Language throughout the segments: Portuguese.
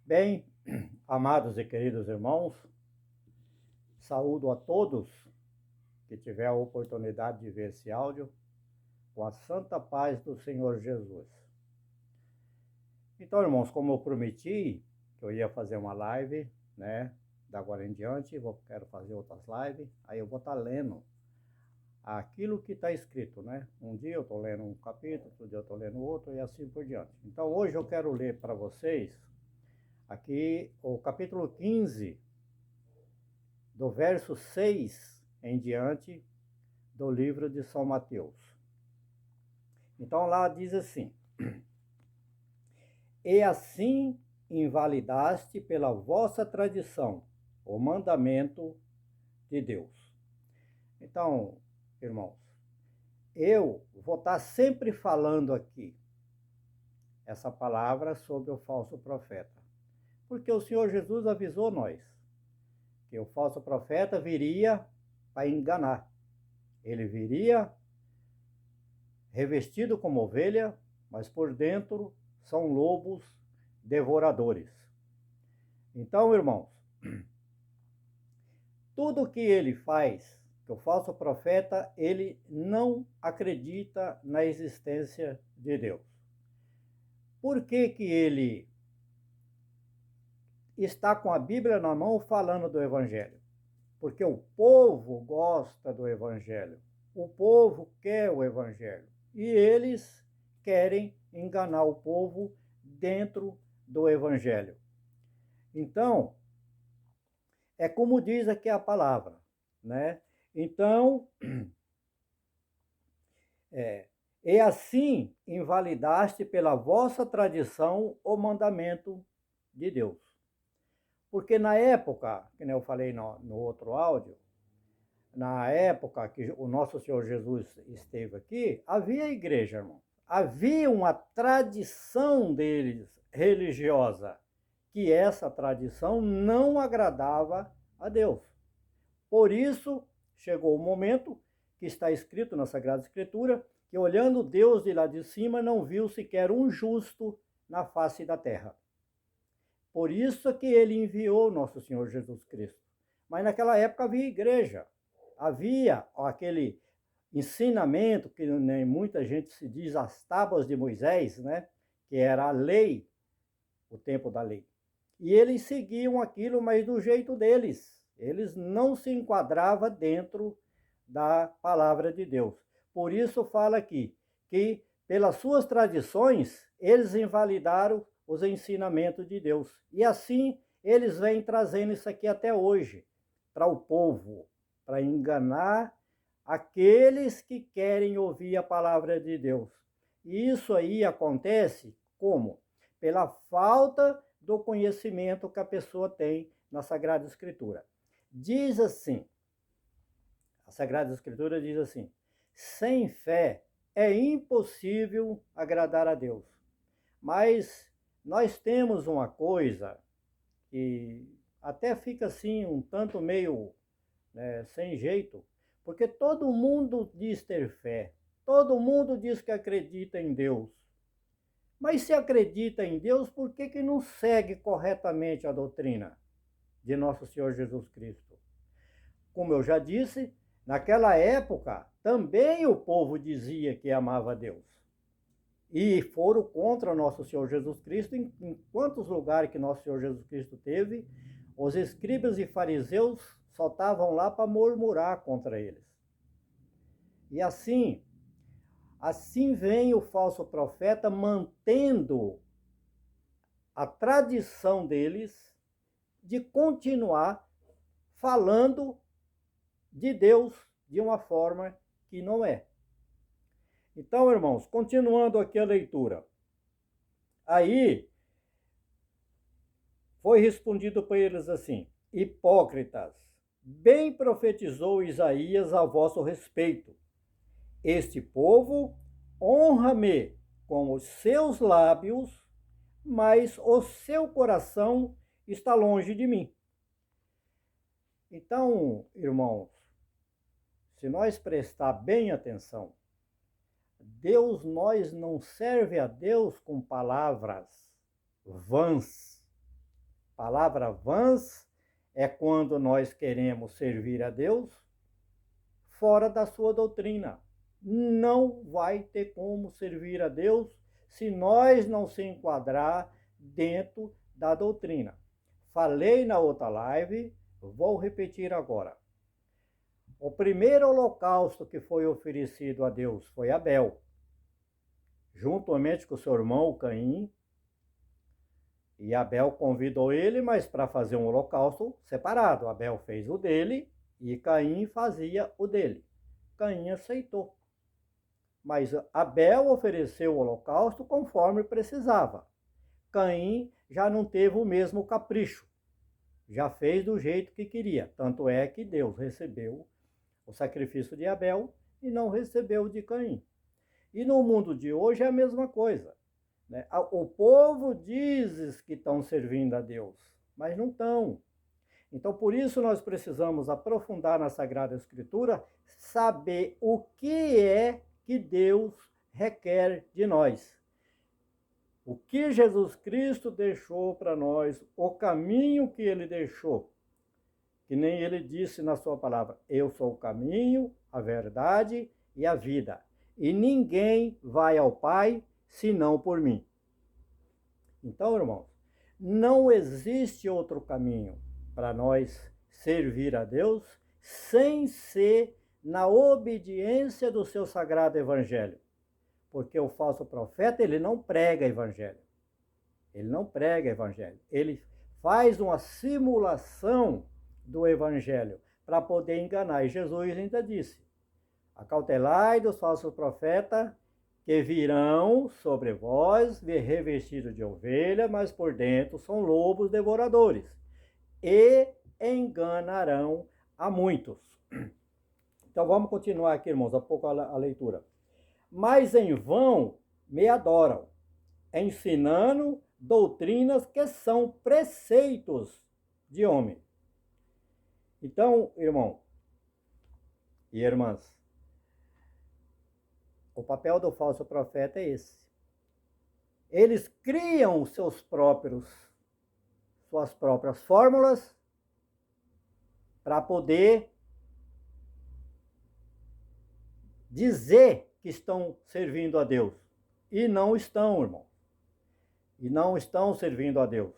Bem, amados e queridos irmãos, saúdo a todos que tiver a oportunidade de ver esse áudio com a santa paz do Senhor Jesus. Então, irmãos, como eu prometi que eu ia fazer uma live, né, da agora em diante, quero fazer outras lives, aí eu vou estar lendo aquilo que está escrito, né? Um dia eu estou lendo um capítulo, outro dia eu estou lendo outro e assim por diante. Então, hoje eu quero ler para vocês aqui o capítulo 15, do verso 6 em diante do livro de São Mateus. Então lá diz assim: E assim invalidaste pela vossa tradição o mandamento de Deus. Então, irmãos, eu vou estar sempre falando aqui essa palavra sobre o falso profeta, porque o Senhor Jesus avisou nós que o falso profeta viria para enganar. Ele viria revestido como ovelha, mas por dentro são lobos devoradores. Então, irmãos, tudo que ele faz, que o falso profeta, ele não acredita na existência de Deus. Por que que ele está com a Bíblia na mão falando do Evangelho? Porque o povo gosta do Evangelho. O povo quer o Evangelho. E eles querem enganar o povo dentro do Evangelho. Então, é como diz aqui a palavra, né? Então, e assim invalidaste pela vossa tradição o mandamento de Deus. Porque na época, que eu falei no outro áudio, na época que o nosso Senhor Jesus esteve aqui, havia igreja, irmão. Havia uma tradição deles religiosa, que essa tradição não agradava a Deus. Por isso, chegou o momento que está escrito na Sagrada Escritura, que olhando Deus de lá de cima, não viu sequer um justo na face da terra. Por isso que ele enviou nosso Senhor Jesus Cristo. Mas naquela época havia igreja, havia aquele ensinamento que muita gente se diz as tábuas de Moisés, né? Que era a lei, o tempo da lei. E eles seguiam aquilo, mas do jeito deles. Eles não se enquadravam dentro da palavra de Deus. Por isso fala aqui que pelas suas tradições eles invalidaram os ensinamentos de Deus. E assim eles vêm trazendo isso aqui até hoje para o povo, para enganar aqueles que querem ouvir a palavra de Deus. E isso aí acontece como? Pela falta do conhecimento que a pessoa tem na Sagrada Escritura. Diz assim, a Sagrada Escritura diz assim: sem fé é impossível agradar a Deus. Mas nós temos uma coisa que até fica assim um tanto meio sem jeito, porque todo mundo diz ter fé, todo mundo diz que acredita em Deus. Mas se acredita em Deus, por que que não segue corretamente a doutrina de nosso Senhor Jesus Cristo? Como eu já disse, naquela época também o povo dizia que amava a Deus. E foram contra nosso Senhor Jesus Cristo em quantos lugares que nosso Senhor Jesus Cristo teve, os escribas e fariseus só estavam lá para murmurar contra eles. E assim vem o falso profeta mantendo a tradição deles de continuar falando de Deus de uma forma que não é. Então, irmãos, continuando aqui a leitura. Aí foi respondido para eles assim: hipócritas, bem profetizou Isaías a vosso respeito. Este povo honra-me com os seus lábios, mas o seu coração está longe de mim. Então, irmãos, se nós prestar bem atenção, nós não serve a Deus com palavras vãs. Palavra vãs é quando nós queremos servir a Deus fora da sua doutrina. Não vai ter como servir a Deus se nós não se enquadrar dentro da doutrina. Falei na outra live, vou repetir agora. O primeiro holocausto que foi oferecido a Deus foi Abel, juntamente com seu irmão Caim. E Abel convidou ele, mas para fazer um holocausto separado. Abel fez o dele e Caim fazia o dele. Caim aceitou. Mas Abel ofereceu o holocausto conforme precisava. Caim já não teve o mesmo capricho. Já fez do jeito que queria. Tanto é que Deus recebeu o sacrifício de Abel e não recebeu o de Caim. E no mundo de hoje é a mesma coisa. O povo diz que estão servindo a Deus, mas não estão. Então, por isso, nós precisamos aprofundar na Sagrada Escritura, saber o que é que Deus requer de nós. O que Jesus Cristo deixou para nós, o caminho que ele deixou. Que nem ele disse na sua palavra: eu sou o caminho, a verdade e a vida. E ninguém vai ao Pai senão por mim. Então, irmãos, não existe outro caminho para nós servir a Deus sem ser na obediência do seu sagrado evangelho. Porque o falso profeta, ele não prega evangelho. Ele não prega evangelho. Ele faz uma simulação do evangelho para poder enganar. E Jesus ainda disse: acautelai dos falsos profetas que virão sobre vós revestidos de ovelha, mas por dentro são lobos devoradores, e enganarão a muitos. Então vamos continuar aqui, irmãos, a pouco a leitura. Mas em vão me adoram, ensinando doutrinas que são preceitos de homem. Então, irmão e irmãs, o papel do falso profeta é esse. Eles criam suas próprias fórmulas para poder dizer que estão servindo a Deus. E não estão, irmão. E não estão servindo a Deus.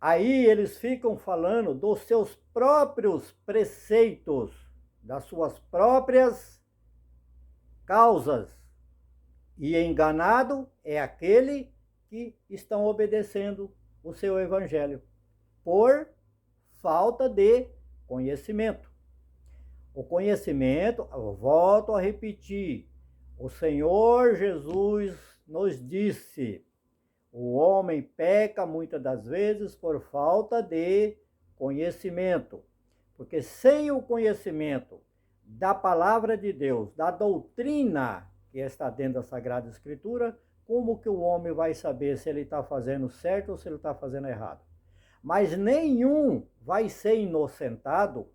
Aí eles ficam falando dos seus próprios preceitos, das suas próprias causas. E enganado é aquele que estão obedecendo o seu evangelho por falta de conhecimento. O conhecimento, eu volto a repetir, o Senhor Jesus nos disse: o homem peca muitas das vezes por falta de conhecimento. Porque sem o conhecimento da palavra de Deus, da doutrina que está dentro da Sagrada Escritura, como que o homem vai saber se ele está fazendo certo ou se ele está fazendo errado? Mas nenhum vai ser inocentado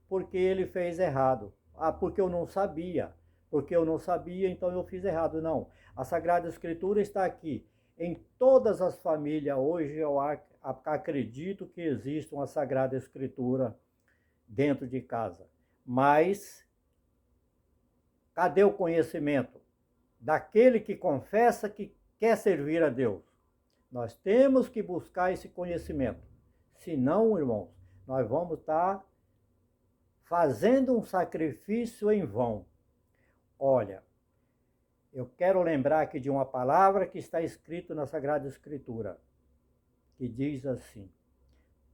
porque ele fez errado. Ah, porque eu não sabia. Porque eu não sabia, então eu fiz errado. Não. A Sagrada Escritura está aqui. Em todas as famílias hoje eu acredito que existe uma Sagrada Escritura dentro de casa. Mas cadê o conhecimento daquele que confessa que quer servir a Deus? Nós temos que buscar esse conhecimento. Senão, irmãos, nós vamos estar fazendo um sacrifício em vão. Olha, eu quero lembrar aqui de uma palavra que está escrita na Sagrada Escritura, que diz assim: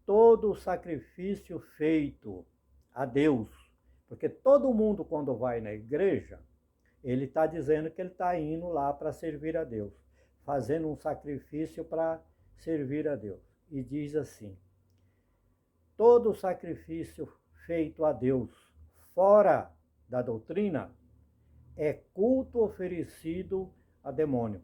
todo sacrifício feito a Deus, porque todo mundo quando vai na igreja, ele está dizendo que ele está indo lá para servir a Deus, fazendo um sacrifício para servir a Deus. E diz assim: todo sacrifício feito a Deus fora da doutrina é culto oferecido a demônio.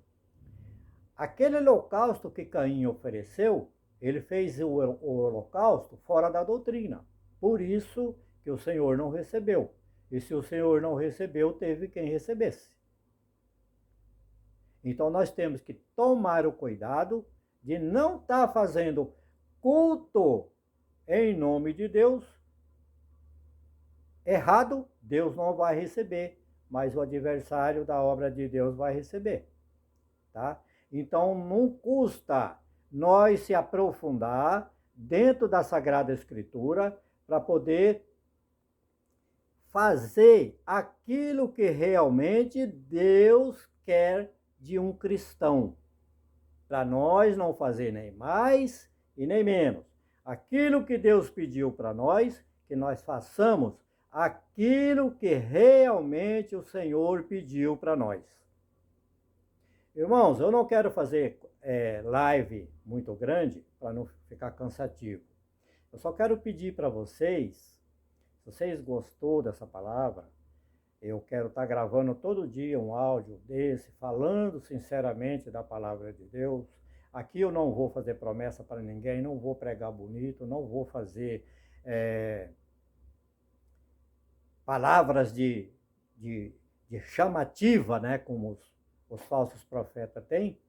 Aquele holocausto que Caim ofereceu, ele fez o holocausto fora da doutrina. Por isso que o Senhor não recebeu. E se o Senhor não recebeu, teve quem recebesse. Então nós temos que tomar o cuidado de não estar fazendo culto em nome de Deus, errado, Deus não vai receber, mas o adversário da obra de Deus vai receber, tá? Então não custa nós se aprofundar dentro da Sagrada Escritura para poder fazer aquilo que realmente Deus quer de um cristão. Para nós não fazer nem mais e nem menos. Aquilo que Deus pediu para nós, que nós façamos aquilo que realmente o Senhor pediu para nós. Irmãos, eu não quero fazer live muito grande para não ficar cansativo. Eu só quero pedir para vocês, se vocês gostou dessa palavra, eu quero estar gravando todo dia um áudio desse, falando sinceramente da palavra de Deus. Aqui eu não vou fazer promessa para ninguém, não vou pregar bonito, não vou fazer palavras de chamativa, né, como os falsos profetas têm,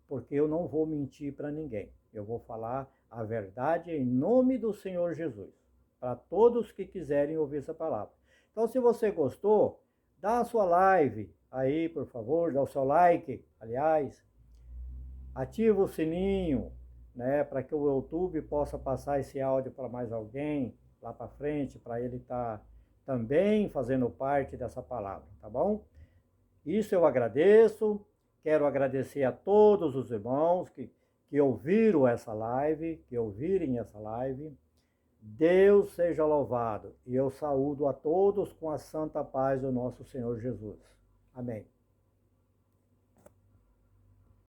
porque eu não vou mentir para ninguém. Eu vou falar a verdade em nome do Senhor Jesus, para todos que quiserem ouvir essa palavra. Então, se você gostou, dá a sua live aí, por favor, dá o seu like, aliás, ativa o sininho, né, para que o YouTube possa passar esse áudio para mais alguém lá para frente, para ele estar também fazendo parte dessa palavra, tá bom? Isso eu agradeço, quero agradecer a todos os irmãos que ouviram essa live, que ouvirem essa live. Deus seja louvado e eu saúdo a todos com a santa paz do nosso Senhor Jesus. Amém.